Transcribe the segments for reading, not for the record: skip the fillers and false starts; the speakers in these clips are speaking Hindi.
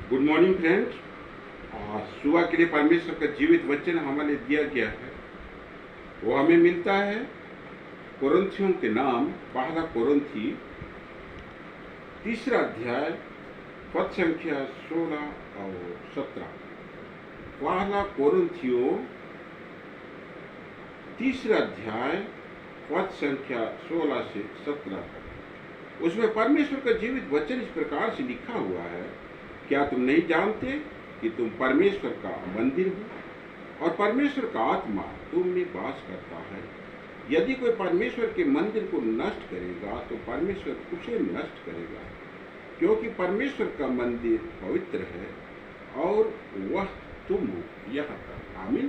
Good morning friends. सुबह के लिए परमेश्वर का जीवित वचन हमारे दिया गया है। वो हमें मिलता है कोरिन्थियों के नाम पहला कोरिन्थी तीसरा अध्याय पद संख्या 16 और 17। पहला कोरिन्थियों तीसरा अध्याय पद संख्या 16 से 17 तक। उसमें परमेश्वर का जीवित वचन इस प्रकार से लिखा हुआ है, क्या तुम नहीं जानते कि तुम परमेश्वर का मंदिर हो और परमेश्वर का आत्मा तुम में वास करता है। यदि कोई परमेश्वर के मंदिर को नष्ट करेगा तो परमेश्वर उसे नष्ट करेगा, क्योंकि परमेश्वर का मंदिर पवित्र है और वह तुम हो। यहाँ तक आमीन।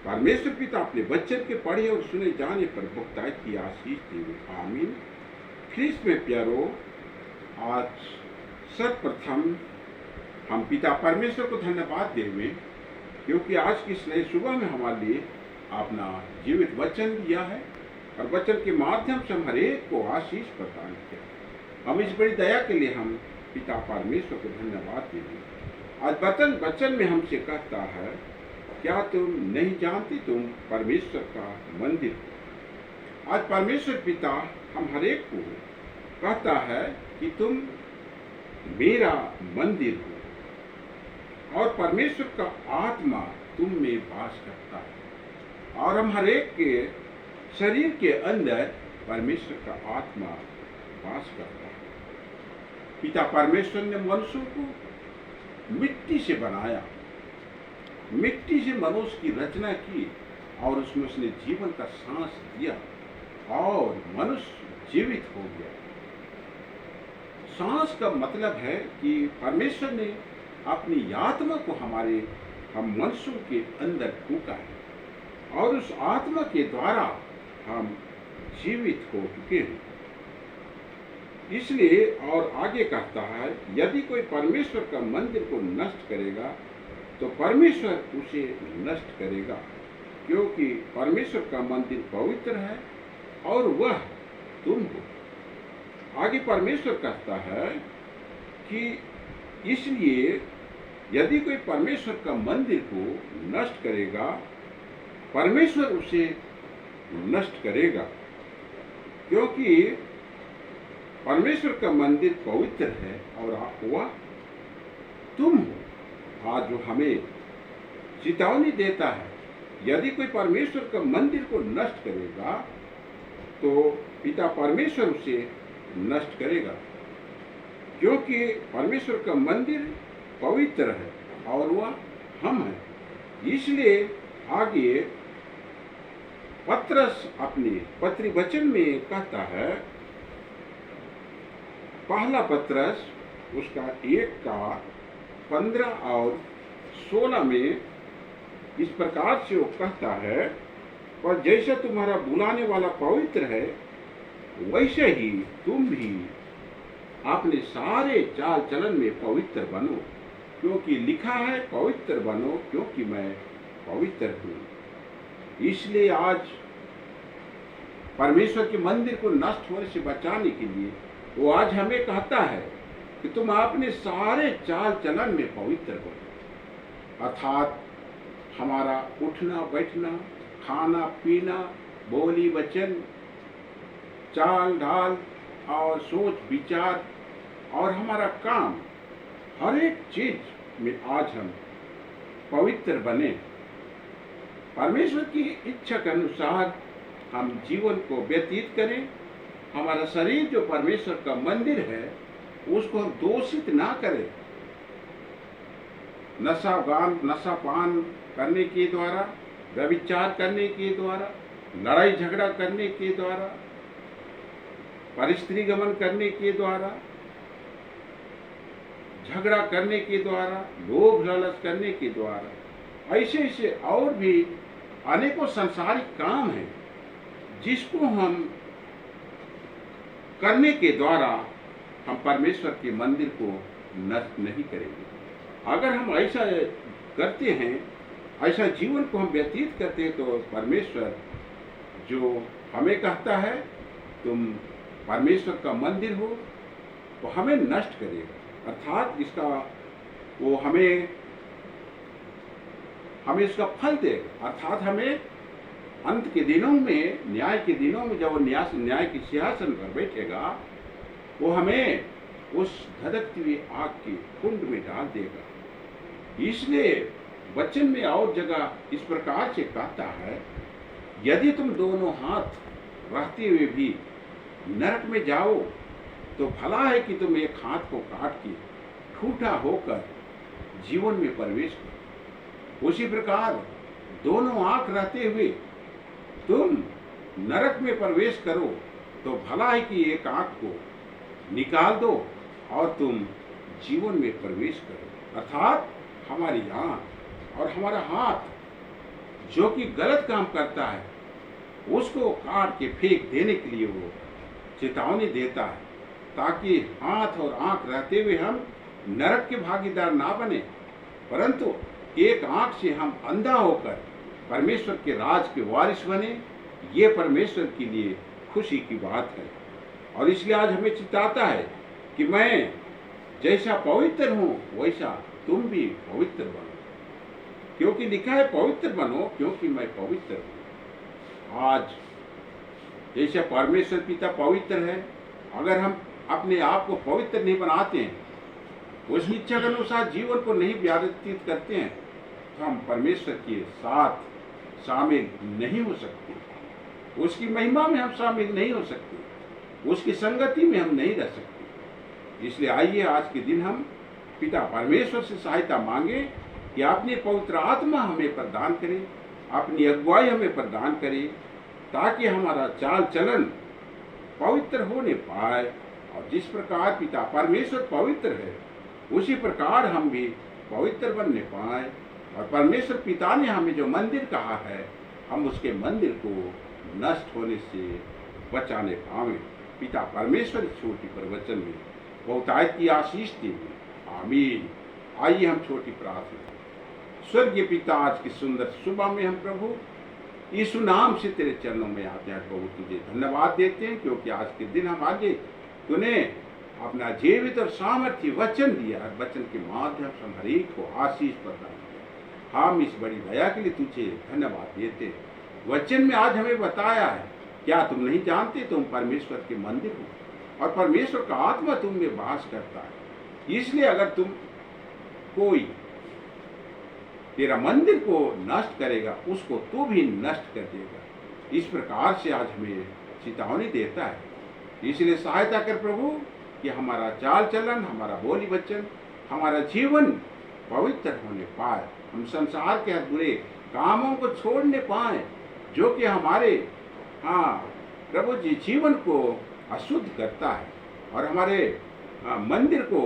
परमेश्वर पिता अपने वचन के पढ़े और सुने जाने पर बहुतायत की आशीष दे। आमीन। ख्रीस्त में प्यारो, आज सर्वप्रथम हम पिता परमेश्वर को धन्यवाद देवे, क्योंकि आज की इस नई सुबह में हमारे लिए अपना जीवित वचन दिया है और वचन के माध्यम से हम हर एक को आशीष प्रदान किया। हम इस बड़ी दया के लिए हम पिता परमेश्वर को धन्यवाद देंगे। आज वचन में हमसे कहता है, क्या तुम नहीं जानते तुम परमेश्वर का मंदिर हो। आज परमेश्वर पिता हम हर एक को कहता है कि तुम मेरा मंदिर हो और परमेश्वर का आत्मा तुम में वास करता है और हम हर एक के शरीर के अंदर परमेश्वर का आत्मा वास करता है। पिता परमेश्वर ने मनुष्य को मिट्टी से बनाया, मिट्टी से मनुष्य की रचना की और उसमें उसने जीवन का सांस दिया और मनुष्य जीवित हो गया। सांस का मतलब है कि परमेश्वर ने अपनी आत्मा को हम मनुष्यों के अंदर फूंका है और उस आत्मा के द्वारा हम जीवित हो चुके हैं। इसलिए और आगे कहता है, यदि कोई परमेश्वर का मंदिर को नष्ट करेगा तो परमेश्वर उसे नष्ट करेगा, क्योंकि परमेश्वर का मंदिर पवित्र है और वह तुम हो। आगे परमेश्वर कहता है कि इसलिए यदि कोई परमेश्वर का मंदिर को नष्ट करेगा, परमेश्वर उसे नष्ट करेगा, क्योंकि परमेश्वर का मंदिर पवित्र है और वह तुम हो। आज जो हमें चेतावनी देता है, यदि कोई परमेश्वर का मंदिर को नष्ट करेगा तो पिता परमेश्वर उसे नष्ट करेगा, क्योंकि परमेश्वर का मंदिर पवित्र है और वह हम हैं। इसलिए आगे पत्रस अपने पत्री वचन में कहता है, पहला पत्रस उसका 1 का 15 और 16 में इस प्रकार से वो कहता है, पर जैसा तुम्हारा बुलाने वाला पवित्र है वैसे ही तुम भी अपने सारे चाल चलन में पवित्र बनो, क्योंकि लिखा है पवित्र बनो क्योंकि मैं पवित्र हूँ। इसलिए आज परमेश्वर के मंदिर को नष्ट होने से बचाने के लिए वो आज हमें कहता है कि तुम अपने सारे चाल चलन में पवित्र बनो, अर्थात हमारा उठना बैठना, खाना पीना, बोली वचन, चाल ढाल और सोच विचार और हमारा काम, हर एक चीज में आज हम पवित्र बने। परमेश्वर की इच्छा के अनुसार हम जीवन को व्यतीत करें। हमारा शरीर जो परमेश्वर का मंदिर है उसको हम दोषित ना करें, नशापान करने के द्वारा, व्यभिचार करने के द्वारा, लड़ाई झगड़ा करने के द्वारा, परिस्त्री गमन करने के द्वारा, झगड़ा करने के द्वारा, लोभ लालच करने के द्वारा, ऐसे ऐसे और भी अनेकों सांसारिक काम हैं जिसको हम करने के द्वारा हम परमेश्वर के मंदिर को नष्ट नहीं करेंगे। अगर हम ऐसा करते हैं, ऐसा जीवन को हम व्यतीत करते हैं, तो परमेश्वर जो हमें कहता है तुम परमेश्वर का मंदिर हो, तो हमें नष्ट करेगा। अर्थात इसका वो हमें इसका फल देगा। अर्थात हमें अंत के दिनों में, न्याय के दिनों में, जब वो न्याय के सिंहासन पर बैठेगा, वो हमें उस धधकती हुई आग के कुंड में डाल देगा। इसलिए वचन में और जगह इस प्रकार से कहता है, यदि तुम दोनों हाथ रहते हुए भी नरक में जाओ तो भला है कि तुम एक हाथ को काट के ठूठा होकर जीवन में प्रवेश करो। उसी प्रकार दोनों आंख रहते हुए तुम नरक में प्रवेश करो तो भला है कि एक आंख को निकाल दो और तुम जीवन में प्रवेश करो। अर्थात हमारी आंख और हमारा हाथ जो कि गलत काम करता है, उसको काट के फेंक देने के लिए वो चेतावनी देता है, ताकि हाथ और आंख रहते हुए हम नरक के भागीदार ना बने, परंतु एक आंख से हम अंधा होकर परमेश्वर के राज के वारिस बने। ये परमेश्वर के लिए खुशी की बात है। और इसलिए आज हमें चिताता है कि मैं जैसा पवित्र हूँ वैसा तुम भी पवित्र बनो, क्योंकि लिखा है पवित्र बनो क्योंकि मैं पवित्र हूँ। आज जैसे परमेश्वर पिता पवित्र है, अगर हम अपने आप को पवित्र नहीं बनाते हैं, उसकी इच्छा के अनुसार जीवन को नहीं व्यतीत करते हैं, तो हम परमेश्वर के साथ शामिल नहीं हो सकते, उसकी महिमा में हम शामिल नहीं हो सकते, उसकी संगति में हम नहीं रह सकते। इसलिए आइए आज के दिन हम पिता परमेश्वर से सहायता मांगे कि अपनी पवित्र आत्मा हमें प्रदान करे, अपनी अगुवाई हमें प्रदान करे, ताकि हमारा चाल चलन पवित्र होने पाए। और जिस प्रकार पिता परमेश्वर पवित्र है, उसी प्रकार हम भी पवित्र बनने पाए। और परमेश्वर पिता ने हमें जो मंदिर कहा है, हम उसके मंदिर को नष्ट होने से बचाने पावे। पिता परमेश्वर इस छोटी प्रवचन में बहुतायत की आशीष दे। आमीन। आइए हम छोटी प्रार्थना। स्वर्गीय पिता, आज की सुंदर सुबह में हम प्रभु यीशु नाम से तेरे चरणों में आते हैं। प्रभु तुझे धन्यवाद देते हैं, क्योंकि आज के दिन हम आगे तूने अपना जीवित और सामर्थ्य वचन दिया है। वचन के माध्यम से हम हर एक को आशीष प्रदान किया। हम इस बड़ी दया के लिए तुझे धन्यवाद देते हैं। वचन में आज हमें बताया है, क्या तुम नहीं जानते तुम परमेश्वर के मंदिर हो और परमेश्वर का आत्मा तुम में वास करता है। इसलिए अगर तुम कोई तेरा मंदिर को नष्ट करेगा, उसको तू भी नष्ट कर देगा। इस प्रकार से आज हमें चेतावनी देता है। इसलिए सहायता कर प्रभु कि हमारा चाल चलन, हमारा बोली वचन, हमारा जीवन पवित्र होने पाए। हम संसार के बुरे कामों को छोड़ने पाए, जो कि हमारे प्रभु जी जीवन को अशुद्ध करता है और हमारे मंदिर को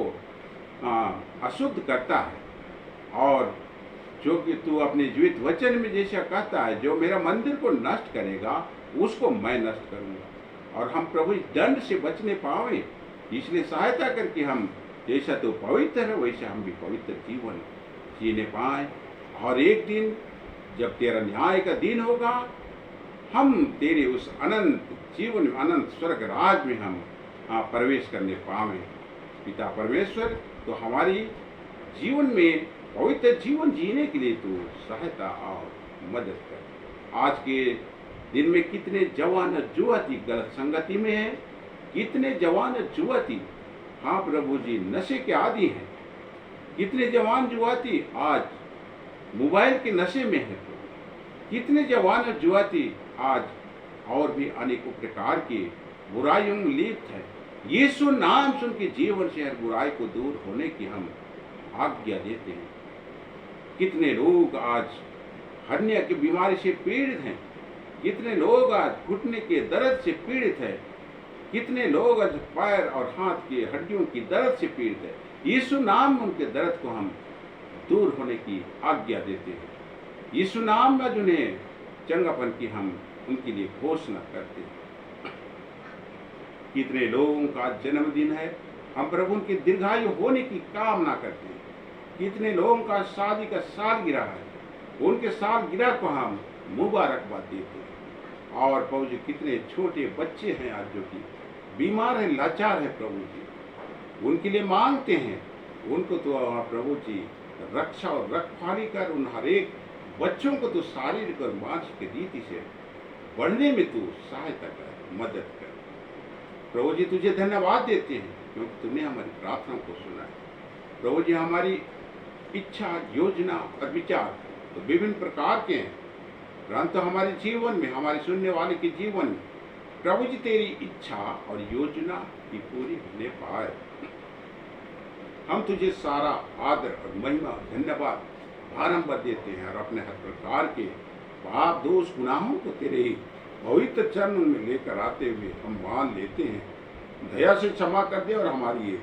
अशुद्ध करता है। और जो कि तू अपने जीवित वचन में जैसा कहता है, जो मेरा मंदिर को नष्ट करेगा उसको मैं नष्ट करूंगा। और हम प्रभु इस दंड से बचने पावे। इसलिए सहायता करके हम जैसा तो पवित्र है, वैसे हम भी पवित्र जीवन जीने पाए। और एक दिन जब तेरा न्याय का दिन होगा, हम तेरे उस अनंत जीवन में, अनंत स्वर्ग राज में हम प्रवेश करने पावे। पिता परमेश्वर, तो हमारी जीवन में पवित्र जीवन जीने के लिए तू सहायता और मदद कर। आज के दिन में कितने जवान जुआती गलत संगति में है, कितने जवान जुआती प्रभु जी नशे के आदी हैं, कितने जवान जुआती आज मोबाइल के नशे में है, कितने जवान जुआती आज और भी अनेकों प्रकार की बुराइयों में लिप्त है। यीशु नाम सुन के जीवन से हर बुराई को दूर होने की हम आज्ञा देते हैं। कितने लोग आज हर्निया की बीमारी से पीड़ित हैं, कितने लोग आज घुटने के दर्द से पीड़ित है, कितने लोग आज पैर और हाथ की हड्डियों की दर्द से पीड़ित है। यीशु नाम में उनके दर्द को हम दूर होने की आज्ञा देते हैं। यीशु नाम में जिन्हें चंगापन की हम उनके लिए घोषणा करते हैं। कितने लोगों का जन्मदिन है, हम प्रभु उनकी दीर्घायु होने की कामना करते हैं। कितने लोगों का शादी का सालगिरह है, उनके सालगिरह को हम मुबारकबाद देते हैं। और प्रभु जी कितने छोटे बच्चे हैं आज जो कि बीमार है, लाचार है, प्रभु जी उनके लिए मांगते हैं उनको तो प्रभु जी रक्षा और रखवाली कर, उन हर एक बच्चों को तो शारीरिक और मानसिक रीति से बढ़ने में तू सहायता कर, मदद कर। प्रभु जी तुझे धन्यवाद देते हैं क्योंकि तूने हमारी प्रार्थना को सुना है। प्रभु जी हमारी इच्छा, योजना और विचार तो विभिन्न प्रकार के हैं, परंतु हमारे जीवन में, हमारे सुनने वाले के जीवन में प्रभु जी तेरी इच्छा और योजना की पूरी होने पाए। हम तुझे सारा आदर और महिमा, धन्यवाद बारंबार देते हैं और अपने हर प्रकार के पाप, दोष, गुनाहों को तेरे पवित्र चरणों में लेकर आते हुए हम मान लेते हैं। दया से क्षमा कर दे और हमारी ये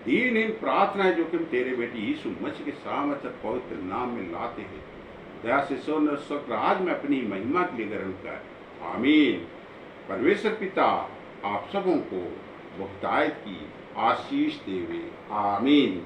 दीनहीन प्रार्थना है जो कि हम तेरे बेटे यीशु मसीह के सामर्थ्य पवित्र नाम में लाते हैं। दया से सोन स्वक्र आज मैं अपनी महिमा के लिए ग्रहण कर। आमीन। परमेश्वर पिता आप सबों को बहुतायत की आशीष देवे। आमीन।